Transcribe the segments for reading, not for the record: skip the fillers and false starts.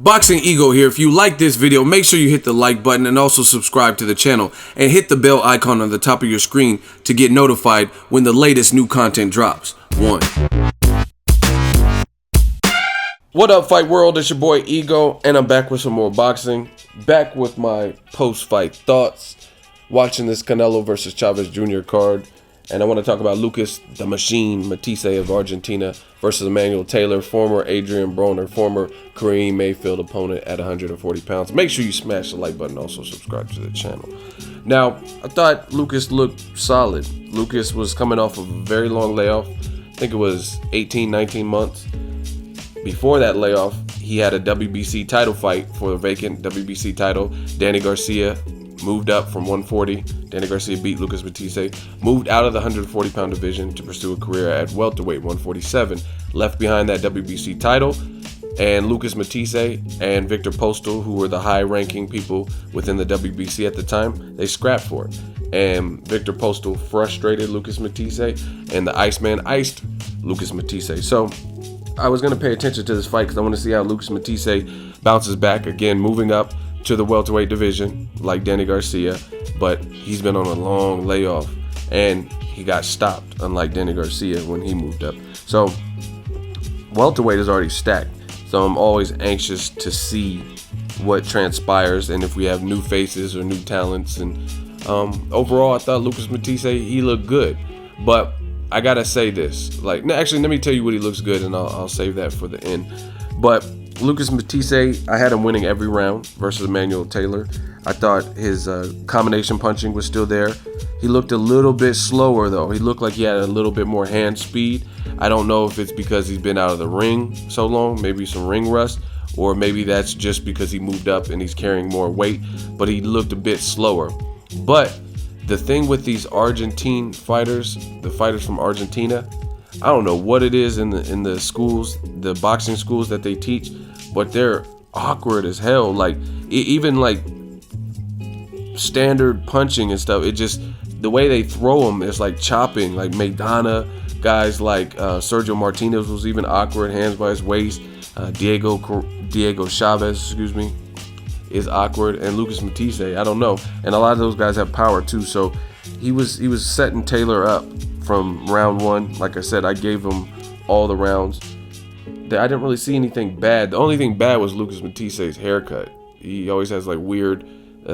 Boxing Ego here. If you like this video, make sure you hit the like button and also subscribe to the channel and hit the bell icon on the top of your screen to get notified when the latest new content drops. 1. What up, fight world? It's your boy Ego, and I'm back with some more boxing. Back with my post-fight thoughts, watching this Canelo versus Chavez Jr. card. And I want to talk about Lucas the Machine Matthysse of Argentina versus Emmanuel Taylor, former Adrien Broner, former Kareem Mayfield opponent at 140 pounds. Make sure you smash the like button, also subscribe to the channel. Now, I thought Lucas looked solid. Lucas was coming off of a very long layoff. I think it was 18, 19 months. Before that layoff, he had a WBC title fight for the vacant WBC title. Danny Garcia moved up from 140. Danny Garcia beat Lucas Matthysse. Moved out of the 140-pound division to pursue a career at welterweight 147. Left behind that WBC title. And Lucas Matthysse and Victor Postal, who were the high-ranking people within the WBC at the time, they scrapped for it. And Victor Postal frustrated Lucas Matthysse, and the Iceman iced Lucas Matthysse. So I was going to pay attention to this fight because I want to see how Lucas Matthysse bounces back, again, moving up to the welterweight division like Danny Garcia, but he's been on a long layoff and he got stopped, unlike Danny Garcia when he moved up. So welterweight is already stacked, so I'm always anxious to see what transpires and if we have new faces or new talents. And overall, I thought Lucas Matthysse, he looked good, but I gotta say this, actually, let me tell you what he looks good, and I'll save that for the end. But Lucas Matthysse, I had him winning every round versus Emmanuel Taylor. I thought his combination punching was still there. He looked a little bit slower, though. He looked like he had a little bit more hand speed. I don't know if it's because he's been out of the ring so long, maybe some ring rust, or maybe that's just because he moved up and he's carrying more weight, but he looked a bit slower. But the thing with these Argentine fighters, the fighters from Argentina, I don't know what it is in the schools, the boxing schools that they teach, but they're awkward as hell. Like, even like standard punching and stuff, it just, the way they throw them is like chopping. Like Maidana, guys like Sergio Martinez was even awkward, hands by his waist. Diego Chavez, is awkward, and Lucas Matthysse, I don't know. And a lot of those guys have power too. So he was setting Taylor up from round one. Like I said, I gave him all the rounds. I didn't really see anything bad. The only thing bad was Lucas Matthyse's haircut. He always has like weird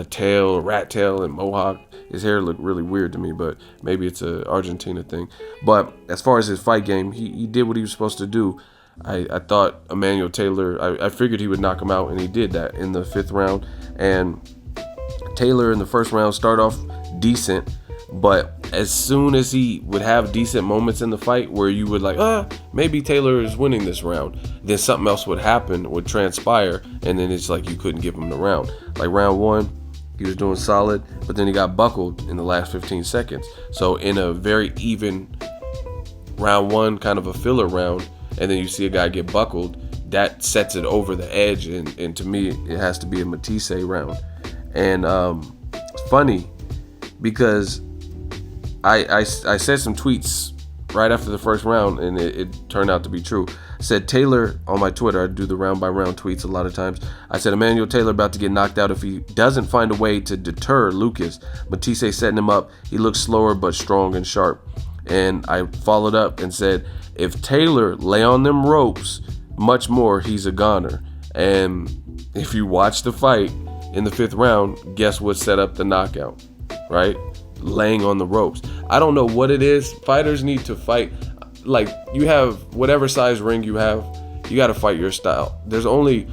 tail, rat tail, and mohawk. His hair looked really weird to me, but maybe it's a Argentina thing. But as far as his fight game, he did what he was supposed to do. I thought Emmanuel Taylor, I figured he would knock him out, and he did that in the 5th round. And Taylor in the 1st round started off decent, but as soon as he would have decent moments in the fight where you would maybe Taylor is winning this round, then something else would happen, would transpire, and then it's like you couldn't give him the round. Like round 1, he was doing solid, but then he got buckled in the last 15 seconds. So in a very even round 1, kind of a filler round, and then you see a guy get buckled, that sets it over the edge, and to me, it has to be a Matthysse round. And it's funny because I said some tweets right after the 1st round, and it turned out to be true. I said Taylor on my Twitter, I do the round by round tweets a lot of times. I said Emmanuel Taylor about to get knocked out if he doesn't find a way to deter Lucas. Matthysse setting him up. He looks slower but strong and sharp. And I followed up and said, if Taylor lay on them ropes much more, he's a goner. And if you watch the fight in the 5th round, guess what set up the knockout, right? Laying on the ropes. I don't know what it is. Fighters need to fight. Like, you have whatever size ring you have, you got to fight your style. There's honestly,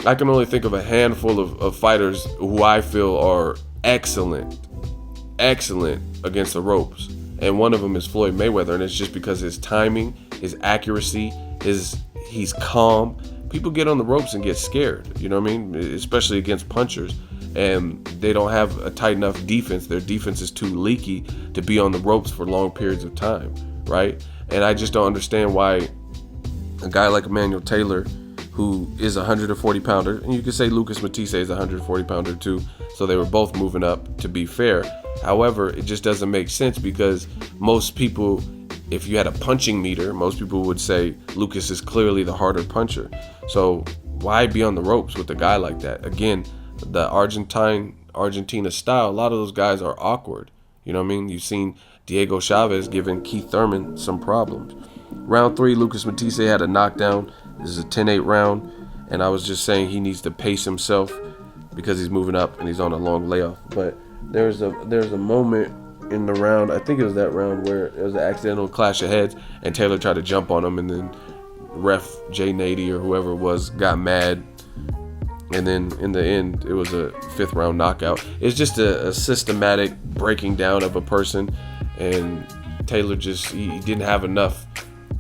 I can only think of a handful of fighters who I feel are excellent against the ropes. And one of them is Floyd Mayweather, and it's just because his timing, his accuracy, he's calm. People get on the ropes and get scared, you know what I mean? Especially against punchers. And they don't have a tight enough defense. Their defense is too leaky to be on the ropes for long periods of time, right? And I just don't understand why a guy like Emmanuel Taylor, who is a 140-pounder, and you could say Lucas Matthysse is a 140-pounder too, so they were both moving up, to be fair. However, it just doesn't make sense because most people if you had a punching meter, most people would say Lucas is clearly the harder puncher. So why be on the ropes with a guy like that? Again, the Argentina style, a lot of those guys are awkward. You know what I mean? You've seen Diego Chavez giving Keith Thurman some problems. Round 3, Lucas Matthysse had a knockdown. This is a 10-8 round, and I was just saying he needs to pace himself because he's moving up and he's on a long layoff. But there's a moment in the round, I think it was that round, where it was an accidental clash of heads and Taylor tried to jump on him, and then ref Jay Nady or whoever it was got mad, and then in the end it was a 5th round knockout. It's just a systematic breaking down of a person, and Taylor just he didn't have enough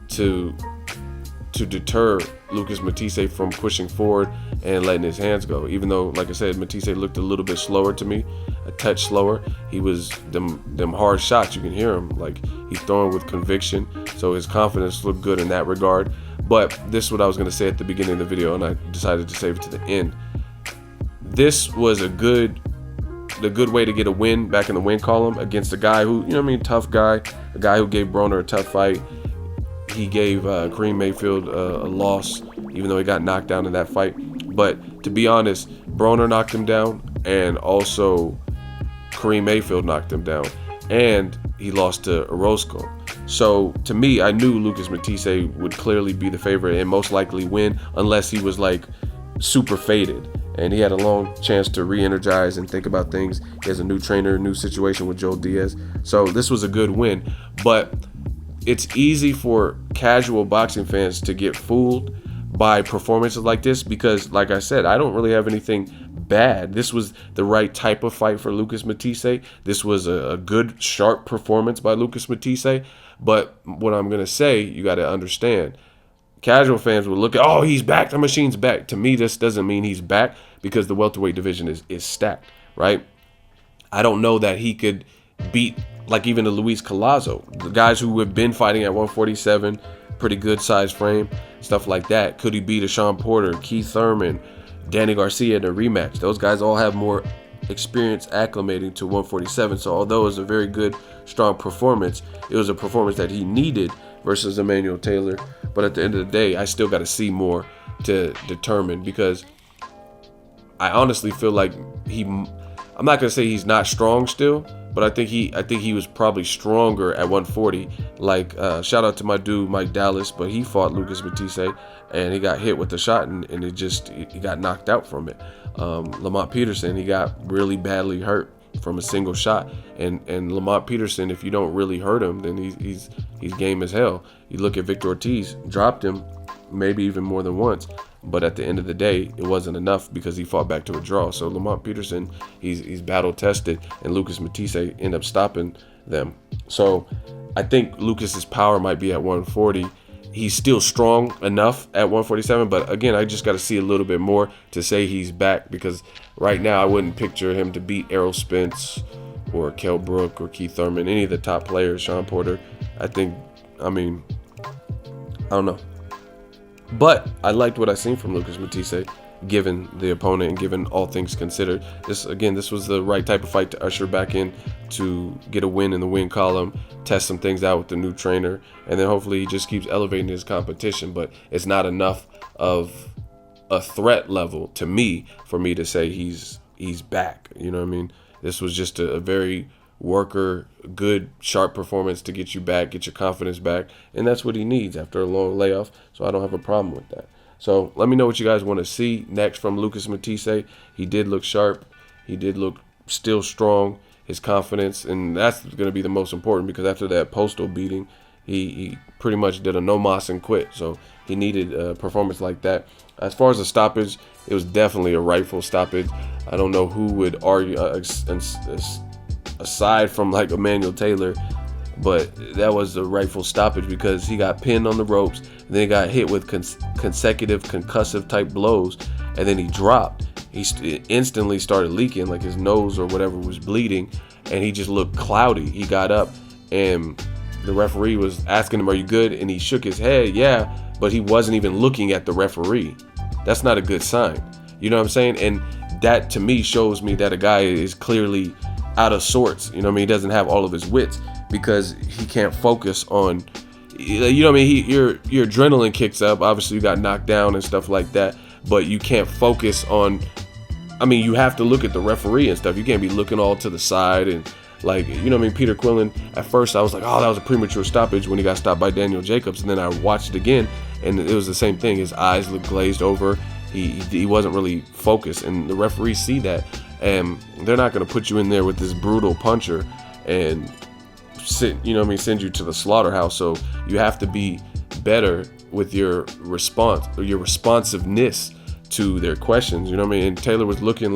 to deter Lucas Matthysse from pushing forward and letting his hands go. Even though, like I said, Matthysse looked a little bit slower to me, a touch slower. He was them hard shots. You can hear him, like he's throwing with conviction. So his confidence looked good in that regard. But this is what I was going to say at the beginning of the video, and I decided to save it to the end. This was the good way to get a win back in the win column against a guy who, you know what I mean, tough guy, a guy who gave Broner a tough fight. He gave Kareem Mayfield a loss, even though he got knocked down in that fight. But to be honest, Broner knocked him down, and also Kareem Mayfield knocked him down, and he lost to Orozco. So to me, I knew Lucas Matthysse would clearly be the favorite and most likely win, unless he was like super faded and he had a long chance to re-energize and think about things. He has a new trainer, new situation with Joel Diaz. So this was a good win, but it's easy for casual boxing fans to get fooled by performances like this because, like I said, I don't really have anything bad. This was the right type of fight for Lucas Matthysse. This was a good, sharp performance by Lucas Matthysse. But what I'm going to say, you got to understand, casual fans will look at, oh, he's back, the machine's back. To me, this doesn't mean he's back because the welterweight division is stacked, right? I don't know that he could beat like even the Luis Collazo, the guys who have been fighting at 147, pretty good size frame, stuff like that. Could he beat a Sean Porter, Keith Thurman, Danny Garcia in a rematch? Those guys all have more experience acclimating to 147. So although it was a very good, strong performance, it was a performance that he needed versus Emmanuel Taylor. But at the end of the day, I still got to see more to determine, because I honestly feel like I'm not gonna say he's not strong still, but I think he was probably stronger at 140. Like shout out to my dude Mike Dallas, but he fought Lucas Matthysse and he got hit with the shot and he got knocked out from it. Lamont Peterson, he got really badly hurt from a single shot, and Lamont Peterson, if you don't really hurt him, then he's game as hell. You look at Victor Ortiz, dropped him maybe even more than once, but at the end of the day, it wasn't enough because he fought back to a draw. So Lamont Peterson, he's battle tested, and Lucas Matthysse ended up stopping them. So I think Lucas's power might be at 140. He's still strong enough at 147, but again, I just got to see a little bit more to say he's back, because right now I wouldn't picture him to beat Errol Spence or Kell Brook or Keith Thurman, any of the top players, Sean Porter. I don't know. But I liked what I seen from Lucas Matthysse, given the opponent and given all things considered. This was the right type of fight to usher back in to get a win in the win column, test some things out with the new trainer, and then hopefully he just keeps elevating his competition. But it's not enough of a threat level to me for me to say he's back. You know what I mean? This was just a very worker, good, sharp performance to get you back, get your confidence back, and that's what he needs after a long layoff. So I don't have a problem with that. So let me know what you guys want to see next from Lucas Matthysse. He did look sharp. He did look still strong, his confidence, and that's going to be the most important, because after that Postal beating, he pretty much did a no mas and quit. So he needed a performance like that. As far as the stoppage, it was definitely a rightful stoppage. I don't know who would argue aside from like Emmanuel Taylor, but that was the rightful stoppage, because he got pinned on the ropes, and then he got hit with consecutive concussive type blows, and then he dropped. He instantly started leaking, like his nose or whatever was bleeding, and he just looked cloudy. He got up, and the referee was asking him, "Are you good?" And he shook his head, yeah, but he wasn't even looking at the referee. That's not a good sign. You know what I'm saying? And that to me shows me that a guy is clearly out of sorts. You know what I mean? He doesn't have all of his wits, because he can't focus on, you know what I mean, your adrenaline kicks up. Obviously you got knocked down and stuff like that, but you can't focus on, I mean, you have to look at the referee and stuff. You can't be looking all to the side and, like, you know what I mean, Peter Quillen, at first I was like, oh, that was a premature stoppage when he got stopped by Daniel Jacobs, and then I watched it again and it was the same thing. His eyes looked glazed over. He wasn't really focused, and the referees see that, and they're not going to put you in there with this brutal puncher and send you to the slaughterhouse. So you have to be better with your response or your responsiveness to their questions. You know what I mean? And Taylor was looking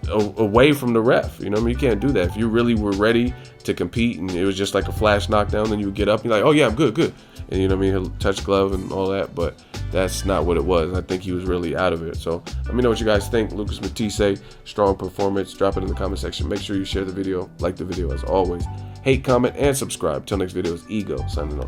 away from the ref. You know what I mean? You can't do that. If you really were ready to compete and it was just like a flash knockdown, then you would get up and you're like, oh yeah, I'm good. And you know what I mean? He'll touch glove and all that, but that's not what it was. I think he was really out of it. So let me know what you guys think. Lucas Matthysse, strong performance. Drop it in the comment section. Make sure you share the video, like the video as always. Hate, comment, and subscribe. Till next video, is Ego signing off.